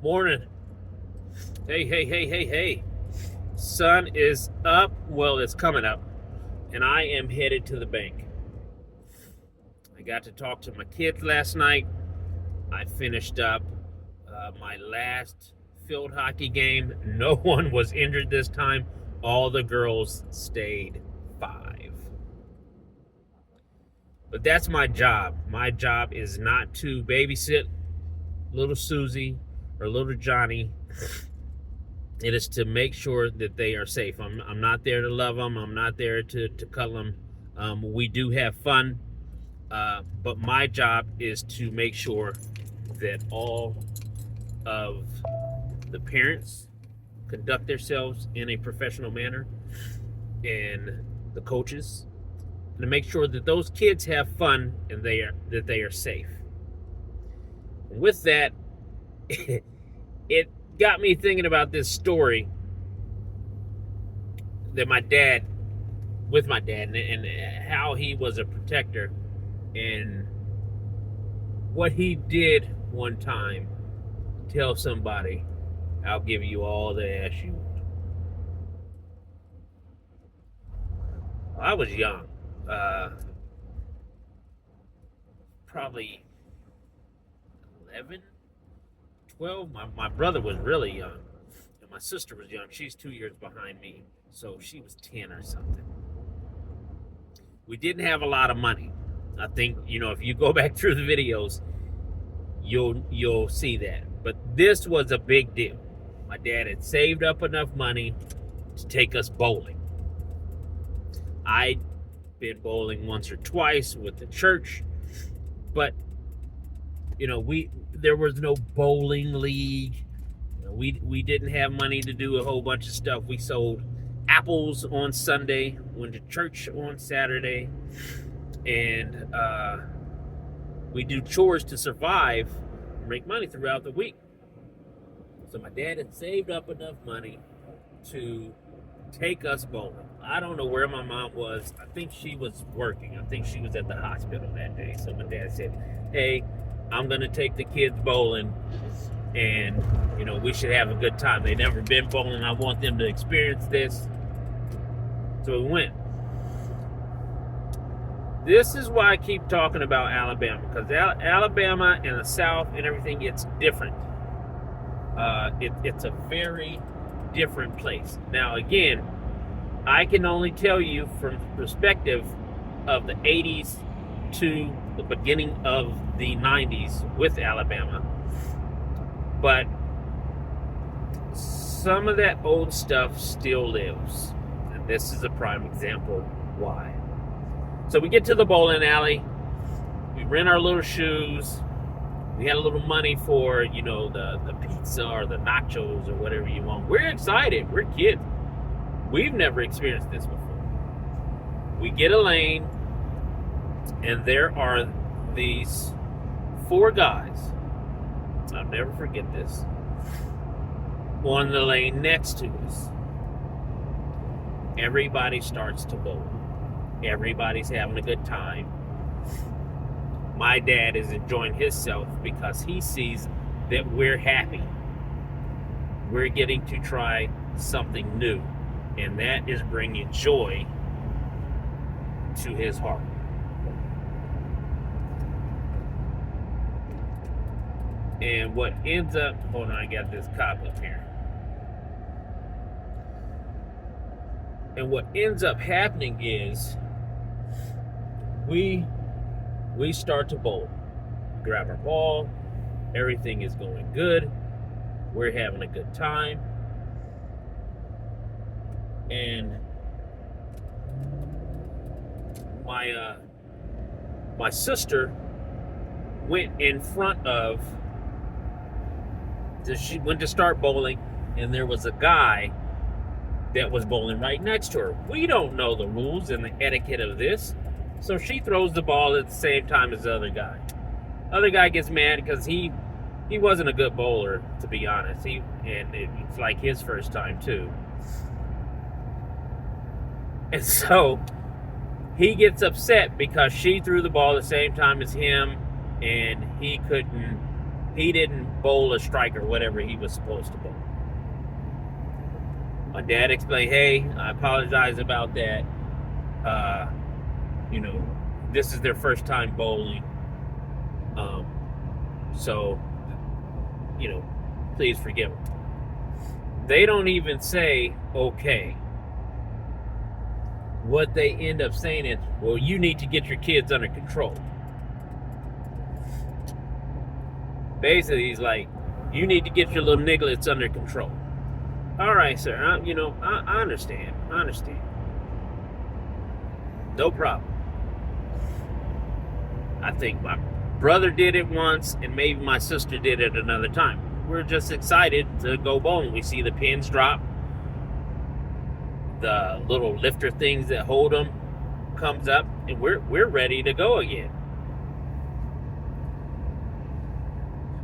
Morning. Hey. Sun is up. Well, it's coming up. And I am headed to the bank. I got to talk to my kids last night. I finished up my last field hockey game. No one was injured this time. All the girls stayed 5. But that's my job. My job is not to babysit little Susie or little Johnny. It is to make sure that they are safe. I'm not there to love them. I'm not there to cuddle them. We do have fun, but my job is to make sure that all of the parents conduct themselves in a professional manner, and the coaches, and to make sure that those kids have fun and that they are safe. And with that, it got me thinking about this story that my dad and how he was a protector, and what he did one time. Tell somebody, I'll give you all the ass you want. I was young, probably 11, 12. My brother was really young, and my sister was young. She's 2 years behind me, so she was 10 or something. We didn't have a lot of money. I think, if you go back through the videos, you'll see that. But this was a big deal. My dad had saved up enough money to take us bowling. I'd been bowling once or twice with the church, but there was no bowling league. We didn't have money to do a whole bunch of stuff. We sold apples on Sunday, went to church on Saturday, and we do chores to survive, make money throughout the week. So my dad had saved up enough money to take us bowling. I don't know where my mom was. I think she was working. I think she was at the hospital that day. So my dad said, hey, I'm going to take the kids bowling, and, we should have a good time. They've never been bowling. I want them to experience this. So we went. This is why I keep talking about Alabama, because Alabama and the South and everything, it's different. It's a very different place. Now, again, I can only tell you from the perspective of the 80s to the beginning of the 90s with Alabama. But some of that old stuff still lives. And this is a prime example why. So we get to the bowling alley. We rent our little shoes. We had a little money for, the pizza or the nachos or whatever you want. We're excited. We're kids. We've never experienced this before. We get a lane, and there are these 4 guys. I'll never forget this. On the lane next to us. Everybody starts to bowl. Everybody's having a good time. My dad is enjoying himself because he sees that we're happy. We're getting to try something new, and that is bringing joy to his heart. And what ends up, hold on, I got this cop up here. And what ends up happening is we start to bowl. Grab our ball. Everything is going good. We're having a good time. And my sister went in front of, she went to start bowling, and there was a guy that was bowling right next to her. We don't know the rules and the etiquette of this. So she throws the ball at the same time as the other guy. Other guy gets mad because he wasn't a good bowler, to be honest. It's like his first time too. And so he gets upset because she threw the ball at the same time as him, and he couldn't he didn't bowl a strike or whatever he was supposed to bowl. My dad explained, hey, I apologize about that. You know, this is their first time bowling. So, you know, please forgive them. They don't even say, okay. What they end up saying is, well, you need to get your kids under control. Basically, he's like, you need to get your little nigglets under control. All right, sir. I understand. I understand. No problem. I think my brother did it once, and maybe my sister did it another time. We're just excited to go bowling. We see the pins drop. The little lifter things that hold them comes up, and we're ready to go again.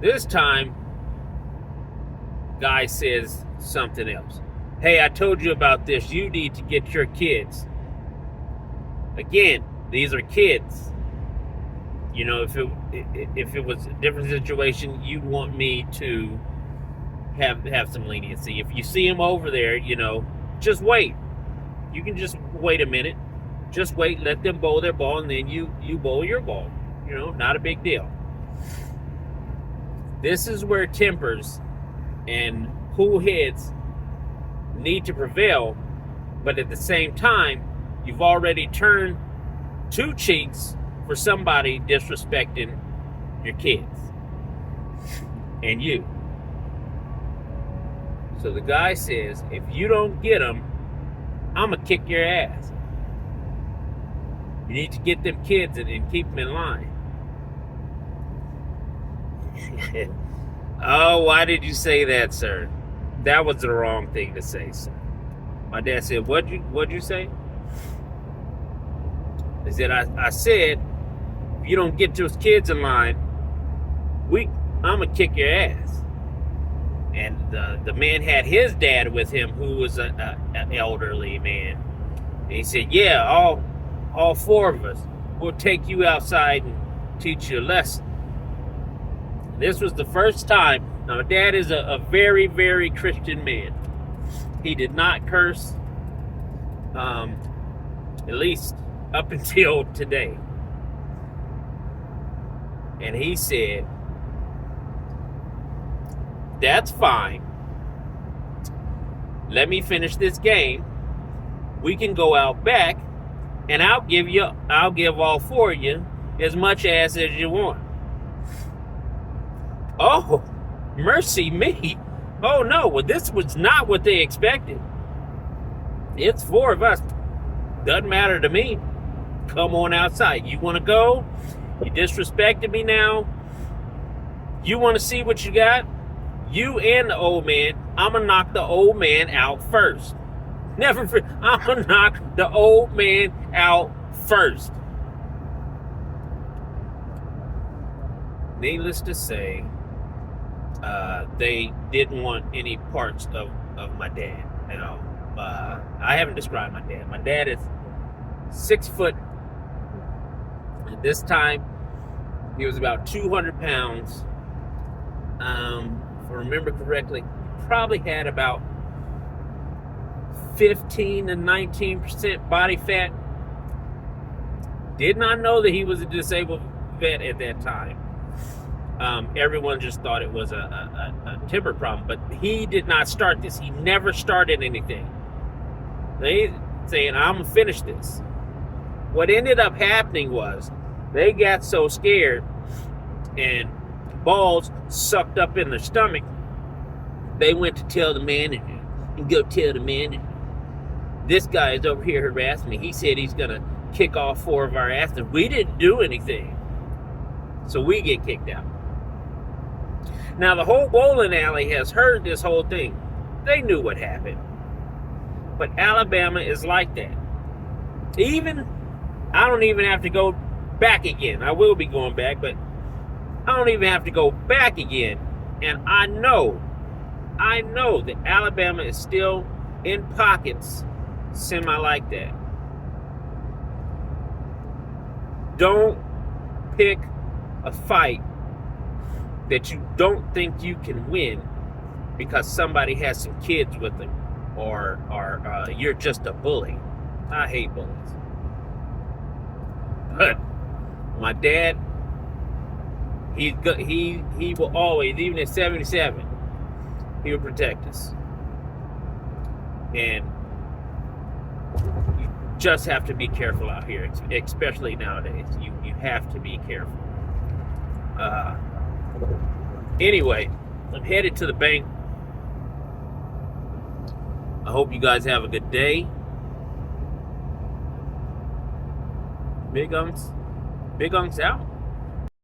This time, guy says something else. Hey, I told you about this. You need to get your kids. Again, these are kids. You know, if it was a different situation, you'd want me to have some leniency. If you see them over there, you know, just wait. You can just wait a minute. Just wait, let them bowl their ball, and then you bowl your ball. You know, not a big deal. This is where tempers and cool heads need to prevail, but at the same time, you've already turned two cheeks for somebody disrespecting your kids and you. So the guy says, if you don't get them, I'm going to kick your ass. You need to get them kids and keep them in line. Oh, why did you say that, sir? That was the wrong thing to say, sir. My dad said, what'd you say? He said, I said, if you don't get those kids in line, I'm going to kick your ass. And the man had his dad with him, who was an elderly man. And he said, yeah, all four of us will take you outside and teach you a lesson. This was the first time. Now, my dad is a very, very Christian man. He did not curse, at least up until today. And he said, that's fine. Let me finish this game. We can go out back, and I'll give all four of you as much ass as you want. Oh, mercy me. Oh no, well, this was not what they expected. It's four of us. Doesn't matter to me. Come on outside. You want to go? You disrespected me now. You want to see what you got? You and the old man. I'm going to knock the old man out first. I'm going to knock the old man out first. Needless to say, they didn't want any parts of my dad. You know, I haven't described my dad. My dad is 6 foot. At this time, he was about 200 pounds. If I remember correctly, probably had about 15 to 19% body fat. Did not know that he was a disabled vet at that time. Everyone just thought it was a temper problem, but he did not start this. He never started anything. They saying, I'm gonna finish this. What ended up happening was they got so scared and balls sucked up in their stomach, they went to tell the manager. And go tell the manager, this guy is over here harassing me. He said he's gonna kick all four of our asses. We didn't do anything, so we get kicked out. Now, the whole bowling alley has heard this whole thing. They knew what happened. But Alabama is like that. I don't even have to go back again. I will be going back, but I don't even have to go back again. And I know that Alabama is still in pockets semi like that. Don't pick a fight that you don't think you can win because somebody has some kids with them, or you're just a bully. I hate bullies. But my dad, he will always, even at 77, he will protect us. And you just have to be careful out here, especially nowadays. You have to be careful. Anyway, I'm headed to the bank. I hope you guys have a good day. Big Unks out.